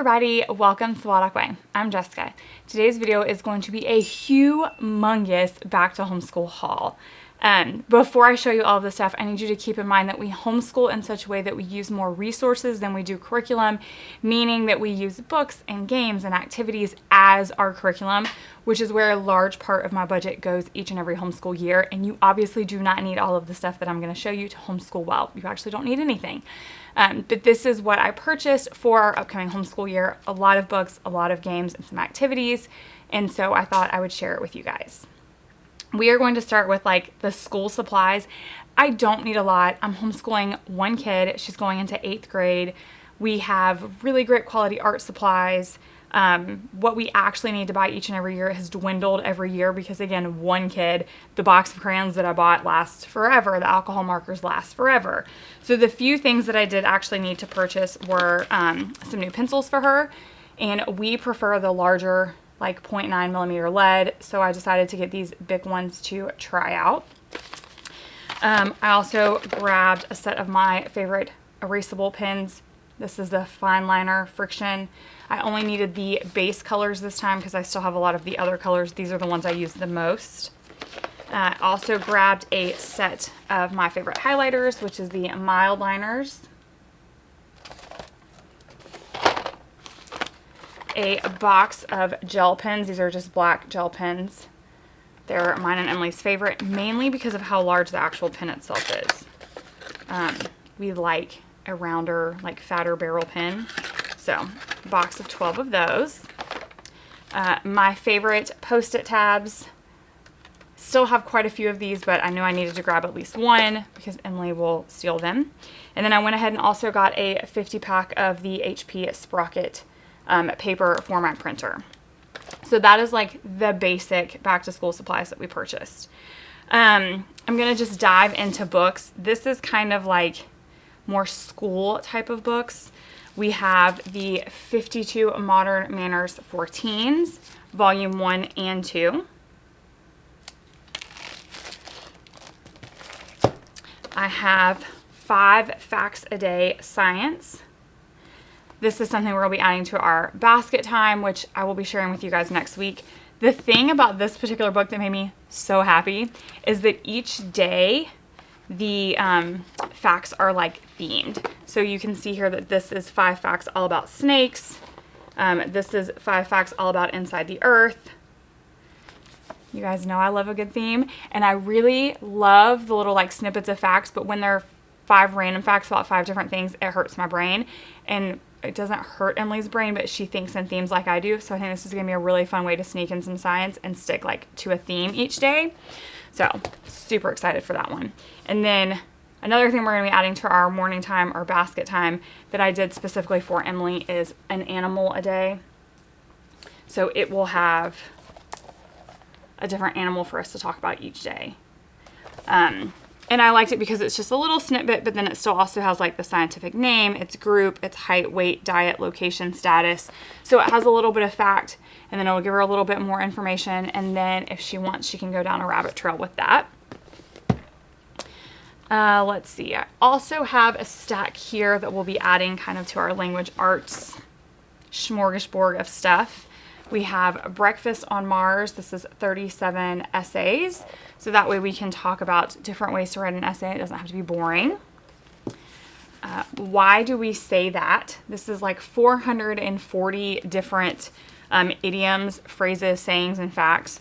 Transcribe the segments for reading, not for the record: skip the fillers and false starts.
everybody, welcome to 𝐂𝐲𝐬𝐿. I'm Jessica. Today's video is going to be a humongous back to homeschool haul. Before I show you all of this stuff, I need you to keep in mind that we homeschool in such a way that we use more resources than we do curriculum, meaning that we use books and games and activities as our curriculum, which is where a large part of my budget goes each and every homeschool year. And you obviously do not need all of the stuff that I'm going to show you to homeschool well. You actually don't need anything. But this is what I purchased for our upcoming homeschool year. A lot of books, a lot of games, and some activities. And so I thought I would share it with you guys. We are going to start with like the school supplies. I don't need a lot. I'm homeschooling one kid. She's going into 8th grade. We have really great quality art supplies. What we actually need to buy each and every year has dwindled every year because, again, one kid, the box of crayons that I bought lasts forever. The alcohol markers last forever. So the few things that I did actually need to purchase were some new pencils for her. And we prefer the larger, like 0.9 millimeter lead. So I decided to get these big ones to try out. I also grabbed a set of my favorite erasable pens. This is the Fine Liner Friction. I only needed the base colors this time because I still have a lot of the other colors. These are the ones I use the most. I also grabbed a set of my favorite highlighters, which is the Mild Liners. A box of gel pens. These are just black gel pens. They're mine and Emily's favorite, mainly because of how large the actual pen itself is. We like a rounder, like fatter barrel pen. So, box of 12 of those. My favorite Post-it tabs. Still have quite a few of these, but I knew I needed to grab at least one because Emily will steal them. And then I went ahead and also got a 50 pack of the HP Sprocket paper format printer. So that is like the basic back to school supplies that we purchased. I'm going to just dive into books. This is kind of like more school type of books. We have the 52 Modern Manners for Teens, Volume 1 and 2. I have 5 Facts a Day Science. This is something we'll be adding to our basket time, which I will be sharing with you guys next week. The thing about this particular book that made me so happy is that each day the facts are like themed. So you can see here that this is 5 facts all about snakes. This is 5 facts all about inside the earth. You guys know I love a good theme. And I really love the little like snippets of facts, but when there are 5 random facts about 5 different things, it hurts my brain. And it doesn't hurt Emily's brain, but she thinks in themes like I do. So I think this is going to be a really fun way to sneak in some science and stick like to a theme each day. So super excited for that one. And then another thing we're going to be adding to our morning time or basket time that I did specifically for Emily is an animal a day. So it will have a different animal for us to talk about each day. And I liked it because it's just a little snippet, but then it still also has like the scientific name, its group, its height, weight, diet, location, status. So it has a little bit of fact, and then it'll give her a little bit more information. And then if she wants, she can go down a rabbit trail with that. Let's see. I also have a stack here that we'll be adding kind of to our language arts smorgasbord of stuff. We have Breakfast on Mars. This is 37 essays. So that way we can talk about different ways to write an essay. It doesn't have to be boring. Why do we say that? This is like 440 different idioms, phrases, sayings, and facts.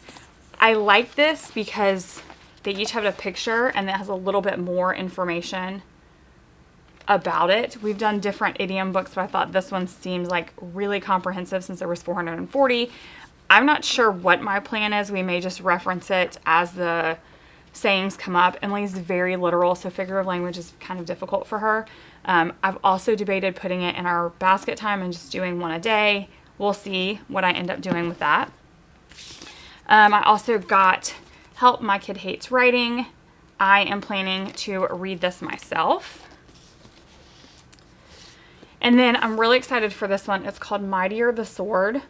I like this because they each have a picture and that has a little bit more information about it. We've done different idiom books, but I thought this one seems like really comprehensive since there was 440. I'm not sure what my plan is. We may just reference it as the sayings come up. Emily's very literal, so figurative language is kind of difficult for her. I've also debated putting it in our basket time and just doing one a day. We'll see what I end up doing with that. I also got Help My Kid Hates Writing. I am planning to read this myself. And then I'm really excited for this one. It's called Mightier the Sword.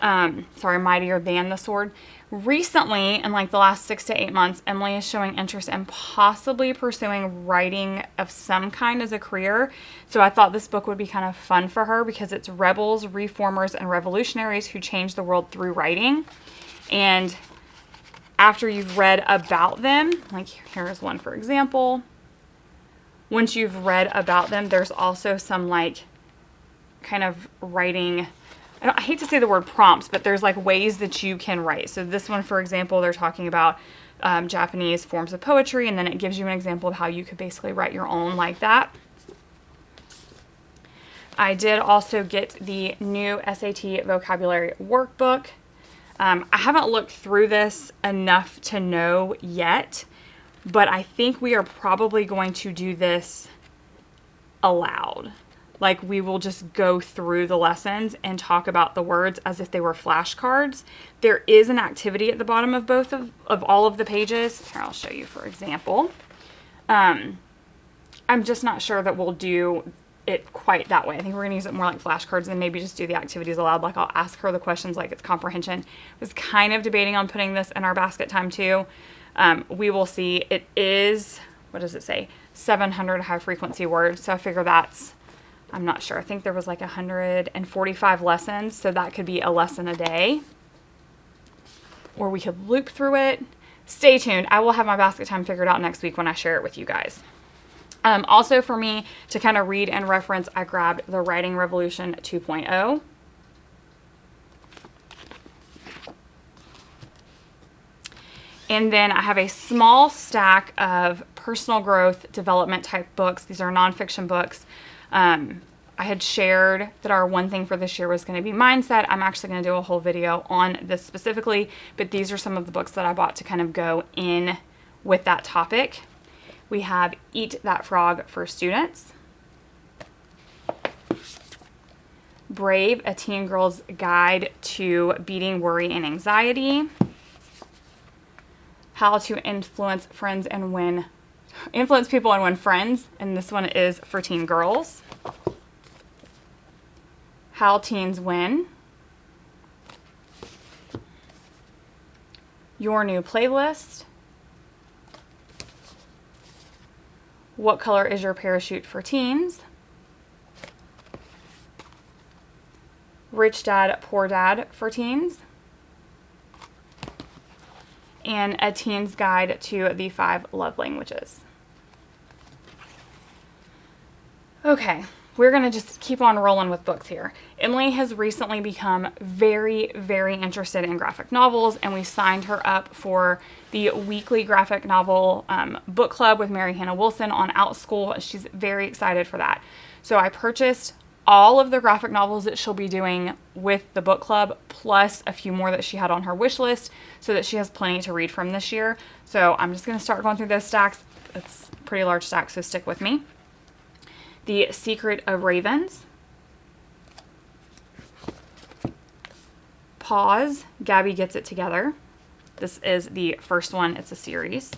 Sorry, mightier than the sword. Recently, in like the last 6 to 8 months, Emily is showing interest in possibly pursuing writing of some kind as a career. So I thought this book would be kind of fun for her because it's rebels, reformers, and revolutionaries who changed the world through writing. And after you've read about them, like here's one for example. Once you've read about them, there's also some like kind of writing, I hate to say the word prompts, but there's like ways that you can write. So this one, for example, they're talking about Japanese forms of poetry, and then it gives you an example of how you could basically write your own like that. I did also get the new SAT vocabulary workbook. I haven't looked through this enough to know yet, but I think we are probably going to do this aloud. Like we will just go through the lessons and talk about the words as if they were flashcards. There is an activity at the bottom of both of all of the pages. Here, I'll show you for example. I'm just not sure that we'll do it quite that way. I think we're gonna use it more like flashcards and maybe just do the activities aloud. Like I'll ask her the questions like it's comprehension. I was kind of debating on putting this in our basket time too. We will see. It is, what does it say? 700 high frequency words. So I figure that's, I'm not sure. I think there was like 145 lessons. So that could be a lesson a day. Or we could loop through it. Stay tuned. I will have my basket time figured out next week when I share it with you guys. Also for me to kind of read and reference, I grabbed the Writing Revolution 2.0. And then I have a small stack of personal growth development type books. These are nonfiction books. I had shared that our one thing for this year was going to be mindset. I'm actually going to do a whole video on this specifically, but these are some of the books that I bought to kind of go in with that topic. We have Eat That Frog for Students. Brave, a teen girl's guide to beating worry and anxiety. How to influence people and win friends. And this one is for teen girls. How Teens Win. Your New Playlist. What Color is Your Parachute for Teens? Rich Dad, Poor Dad for Teens. And A Teen's Guide to the 5 Love Languages. Okay, we're going to just keep on rolling with books here. Emily has recently become very, very interested in graphic novels, and we signed her up for the weekly graphic novel book club with Mary Hannah Wilson on OutSchool. She's very excited for that. So I purchased all of the graphic novels that she'll be doing with the book club, plus a few more that she had on her wish list, so that she has plenty to read from this year. So I'm just going to start going through those stacks. It's a pretty large stack, so stick with me. The Secret of Ravens. Pause, Gabby Gets It Together. This is the first one. It's a series.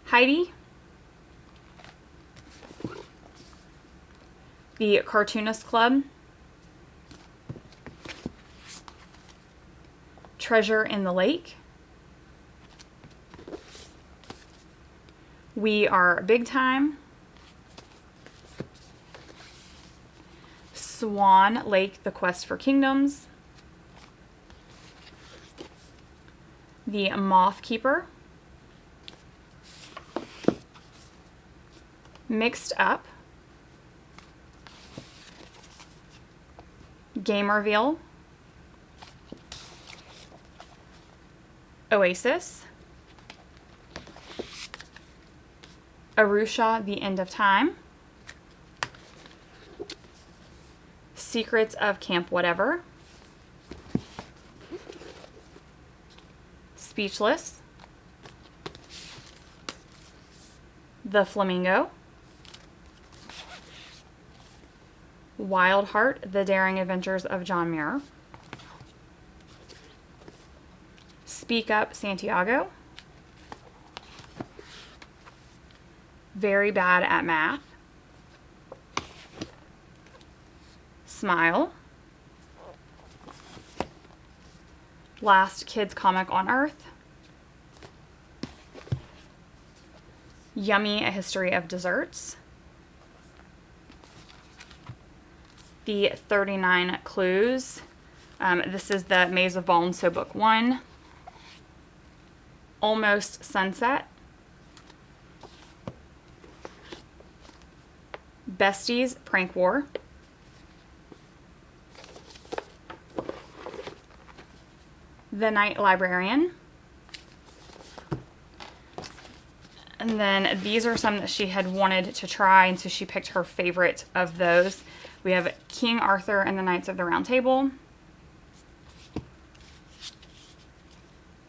Heidi. The Cartoonist Club. Treasure in the Lake. We Are Big Time. Swan Lake, The Quest for Kingdoms. The Moth Keeper. Mixed Up. Gamerville. Oasis. Arusha, The End of Time. Secrets of Camp Whatever. Speechless. The Flamingo. Wild Heart, The Daring Adventures of John Muir. Speak Up, Santiago. Very Bad at Math. Smile. Last Kids Comic on Earth. Yummy, A History of Desserts. The 39 Clues. This is the Maze of Ball and Sew Book 1. Almost Sunset. Besties Prank War. The Night Librarian. And then these are some that she had wanted to try, and so she picked her favorite of those. We have King Arthur and the Knights of the Round Table.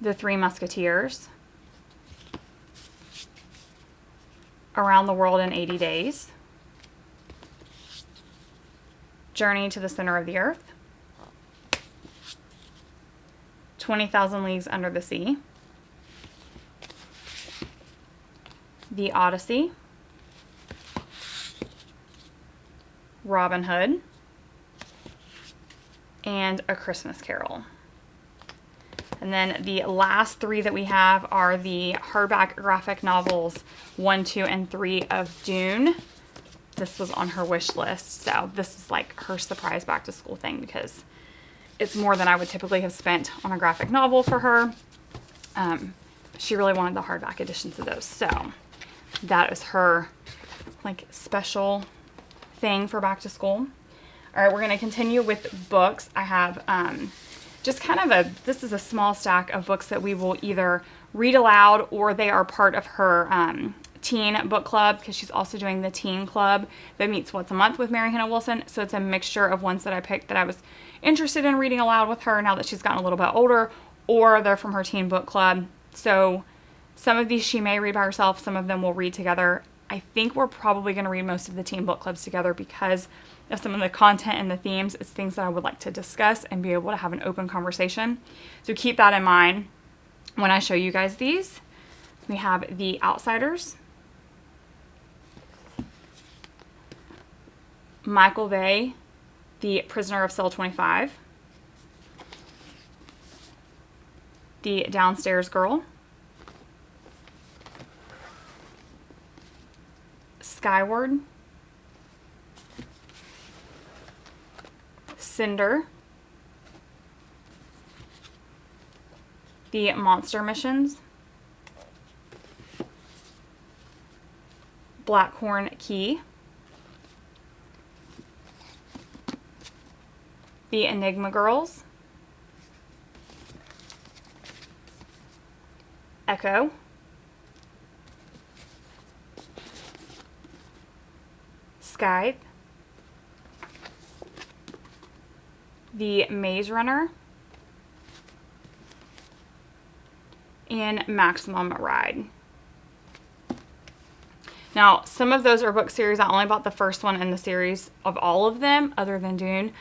The Three Musketeers. Around the World in 80 Days. Journey to the Center of the Earth. 20,000 Leagues Under the Sea. The Odyssey. Robin Hood. And A Christmas Carol. And then the last three that we have are the hardback graphic novels 1, 2, and 3 of Dune. This was on her wish list, so this is like her surprise back to school thing because it's more than I would typically have spent on a graphic novel for her. She really wanted the hardback editions of those, so that is her like special thing for back to school. All right, we're going to continue with books. I have just kind of this is a small stack of books that we will either read aloud or they are part of her teen book club, because she's also doing the teen club that meets once a month with Mary Hannah Wilson. So it's a mixture of ones that I picked that I was interested in reading aloud with her now that she's gotten a little bit older, or they're from her teen book club. So some of these she may read by herself, some of them we'll read together. I think we're probably going to read most of the teen book clubs together because of some of the content and the themes. It's things that I would like to discuss and be able to have an open conversation. So keep that in mind when I show you guys these. We have The Outsiders. Michael Vey, The Prisoner of Cell 25. The Downstairs Girl. Skyward. Cinder. The Monster Missions. Blackhorn Key. The Enigma Girls. Echo. 𝐂𝐲𝐧𝐽. The Maze Runner. And Maximum Ride. Now, some of those are book series. I only bought the first one in the series of all of them, other than Dune.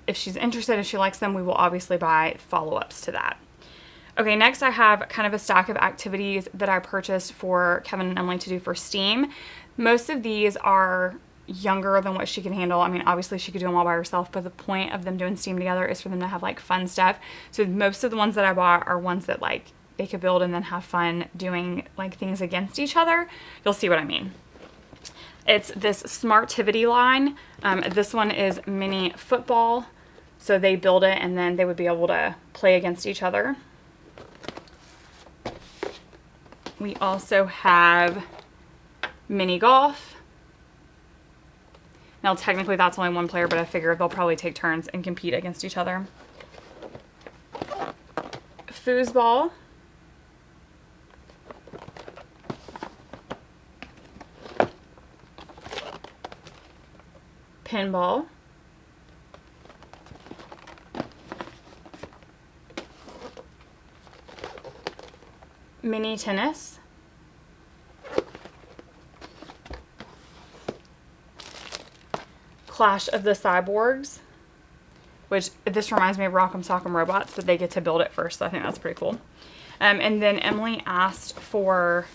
If she's interested, if she likes them, we will obviously buy follow-ups to that. Okay, next I have kind of a stack of activities that I purchased for Kevin and Emily to do for STEAM. Most of these are younger than what she can handle. I mean, obviously she could do them all by herself, but the point of them doing STEAM together is for them to have like fun stuff. So most of the ones that I bought are ones that like they could build and then have fun doing like things against each other. You'll see what I mean. It's this Smartivity line. This one is mini football. So they build it and then they would be able to play against each other. We also have mini golf. Now technically that's only one player, but I figure they'll probably take turns and compete against each other. Foosball. Pinball. Mini tennis. Clash of the Cyborgs, which this reminds me of Rock'em Sock'em Robots, but they get to build it first, so I think that's pretty cool. And then Emily asked for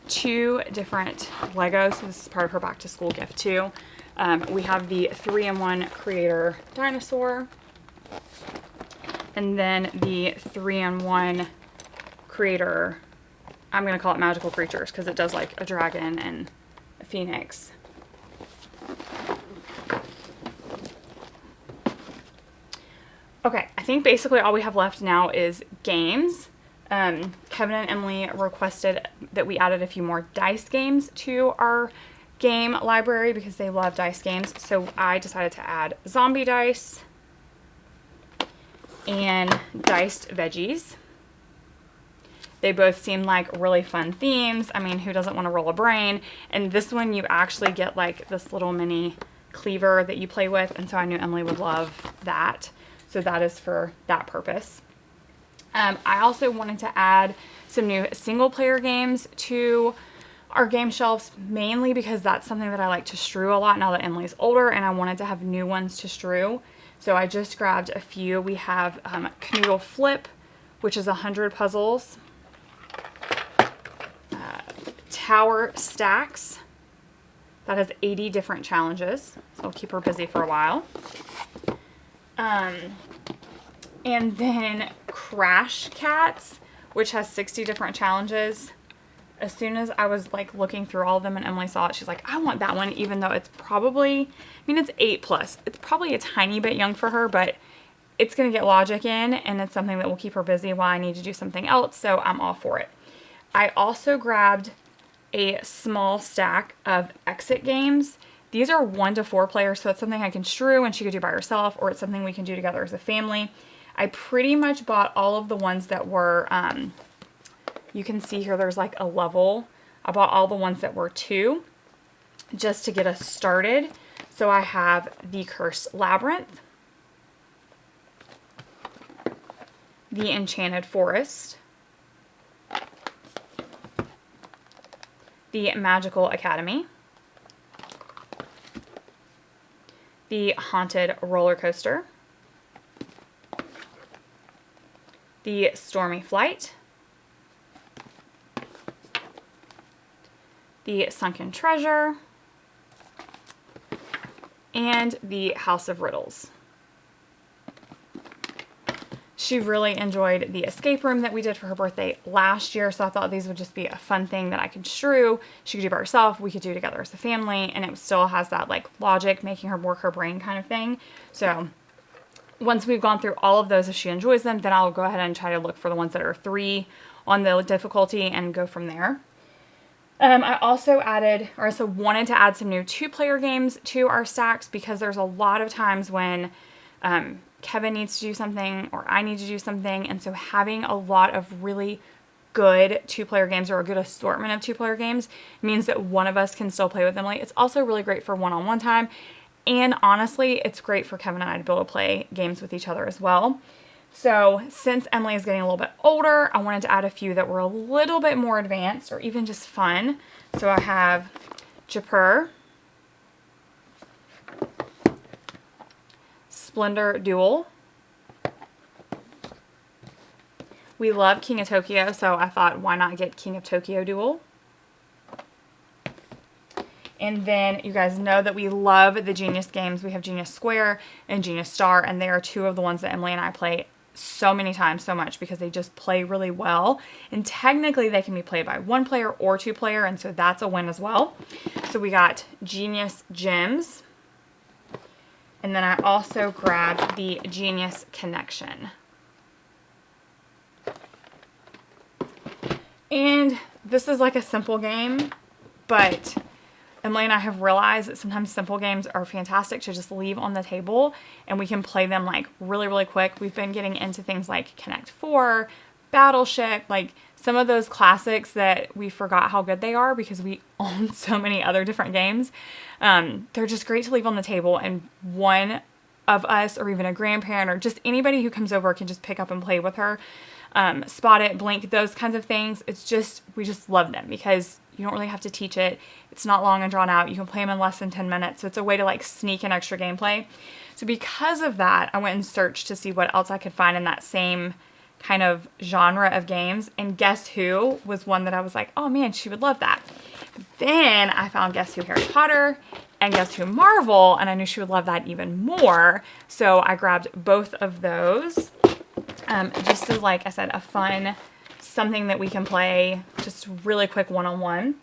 2 different Legos, so this is part of her back to school gift too. We have the 3-in-1 Creator Dinosaur, And then the 3-in-1 creator, I'm going to call it Magical Creatures because it does like a dragon and a phoenix. Okay, I think basically all we have left now is games. Kevin and Emily requested that we added a few more dice games to our game library because they love dice games. So I decided to add zombie dice and diced veggies. They both seem like really fun themes. I mean, who doesn't want to roll a brain? And this one you actually get like this little mini cleaver that you play with. And so I knew Emily would love that. So that is for that purpose. I also wanted to add some new single player games to our game shelves, mainly because that's something that I like to strew a lot now that Emily's older, and I wanted to have new ones to strew. So I just grabbed a few. We have Canoodle Flip, which is 100 puzzles. Tower Stacks, that has 80 different challenges. So I'll keep her busy for a while. And then Crash Cats, which has 60 different challenges. As soon as I was like looking through all of them and Emily saw it, she's like, I want that one, even though it's probably, I mean, it's 8+. It's probably a tiny bit young for her, but it's going to get logic in, and it's something that will keep her busy while I need to do something else, so I'm all for it. I also grabbed a small stack of exit games. These are 1 to 4 players, so it's something I can strew and she could do by herself, or it's something we can do together as a family. I pretty much bought all of the ones that were, you can see here there's like a level. I bought all the ones that were 2 just to get us started. So I have the Cursed Labyrinth, the Enchanted Forest, the Magical Academy, the Haunted Roller Coaster, the Stormy Flight, the Sunken Treasure, and the House of Riddles. She really enjoyed the escape room that we did for her birthday last year, so I thought these would just be a fun thing that I could strew. She could do by herself, we could do together as a family, and it still has that like logic, making her work her brain kind of thing. So once we've gone through all of those, if she enjoys them, then I'll go ahead and try to look for the ones that are 3 on the difficulty and go from there. I also wanted to add some new 2-player games to our stacks because there's a lot of times when Kevin needs to do something or I need to do something, and so having a lot of really good 2-player games or a good assortment of 2-player games means that one of us can still play with Emily. It's also really great for one-on-one time, and honestly, it's great for Kevin and I to be able to play games with each other as well. So since Emily is getting a little bit older, I wanted to add a few that were a little bit more advanced or even just fun. So I have Chipper, Splendor Duel. We love King of Tokyo, so I thought, why not get King of Tokyo Duel? And then you guys know that we love the Genius games. We have Genius Square and Genius Star, and they are 2 of the ones that Emily and I play so many times, so much, because they just play really well. And technically they can be played by 1 player or 2 player, and so that's a win as well. So we got Genius Gems. And then I also grabbed the Genius Connection. And this is like a simple game, but Emily and I have realized that sometimes simple games are fantastic to just leave on the table and we can play them like really, really quick. We've been getting into things like Connect 4, Battleship, like some of those classics that we forgot how good they are because we own so many other different games. They're just great to leave on the table, and one of us or even a grandparent or just anybody who comes over can just pick up and play with her. Spot It, Blink, those kinds of things. It's just, we just love them because you don't really have to teach it. It's not long and drawn out. You can play them in less than 10 minutes. So it's a way to like sneak in extra gameplay. So because of that, I went and searched to see what else I could find in that same kind of genre of games. And Guess Who was one that I was like, oh man, she would love that. Then I found Guess Who Harry Potter and Guess Who Marvel, and I knew she would love that even more. So I grabbed both of those. just as, like I said, a fun, something that we can play just really quick one-on-one.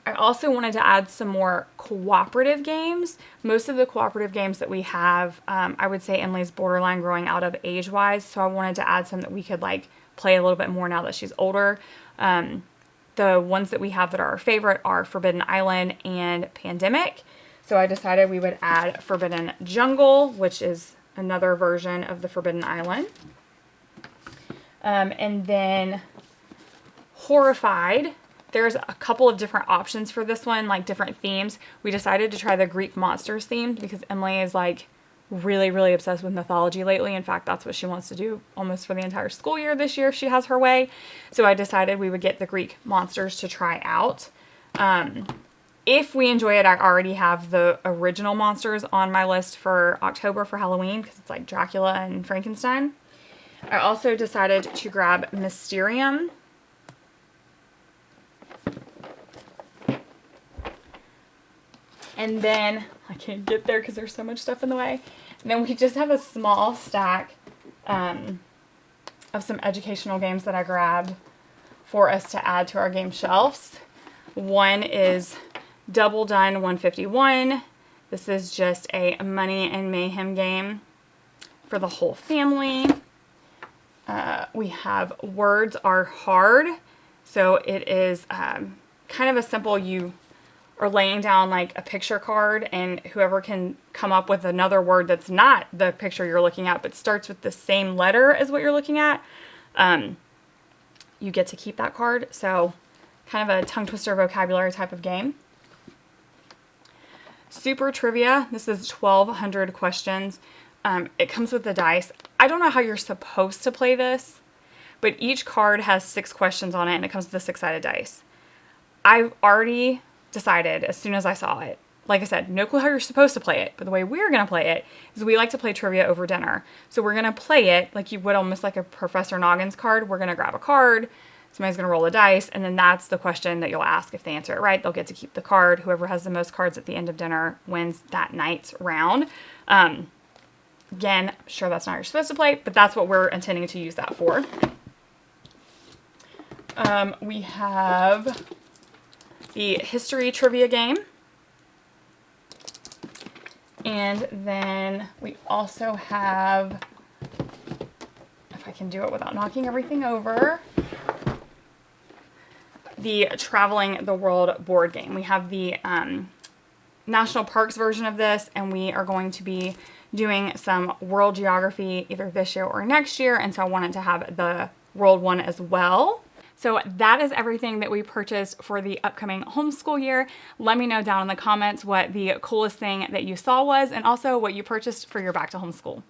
I also wanted to add some more cooperative games. Most of the cooperative games that we have, I would say Emily's borderline growing out of age-wise, so I wanted to add some that we could like play a little bit more now that she's older. The ones that we have that are our favorite are Forbidden Island and Pandemic. So I decided we would add Forbidden Jungle, which is another version of the Forbidden Island. And then Horrified. There's a couple of different options for this one, like different themes. We decided to try the Greek monsters theme because Emily is like really, really obsessed with mythology lately. In fact, that's what she wants to do almost for the entire school year this year if she has her way. So I decided we would get the Greek monsters to try out. If we enjoy it, I already have the original monsters on my list for October for Halloween because it's like Dracula and Frankenstein. I also decided to grab Mysterium. And then, I can't get there because there's so much stuff in the way. And then we just have a small stack of some educational games that I grabbed for us to add to our game shelves. One is Double Done 151. This is just a money and mayhem game for the whole family. We have Words Are Hard. So it is kind of a simple, you are laying down like a picture card and whoever can come up with another word that's not the picture you're looking at but starts with the same letter as what you're looking at, you get to keep that card. So kind of a tongue twister vocabulary type of game. Super Trivia. This is 1,200 questions. It comes with the dice. I don't know how you're supposed to play this, but each card has 6 questions on it and it comes with a 6-sided dice. I've already decided as soon as I saw it, like I said, no clue how you're supposed to play it, but the way we're going to play it is we like to play trivia over dinner. So we're going to play it like you would almost like a Professor Noggins card. We're going to grab a card, somebody's going to roll a dice, and then that's the question that you'll ask. If they answer it right, they'll get to keep the card. Whoever has the most cards at the end of dinner wins that night's round. Again, I'm sure that's not how you're supposed to play, but that's what we're intending to use that for. We have the history trivia game. And then we also have, if I can do it without knocking everything over, the Traveling the World board game. We have the National Parks version of this, and we are going to be doing some world geography either this year or next year, and so I wanted to have the world one as well. So that is everything that we purchased for the upcoming homeschool year. Let me know down in the comments what the coolest thing that you saw was, and also what you purchased for your back to homeschool.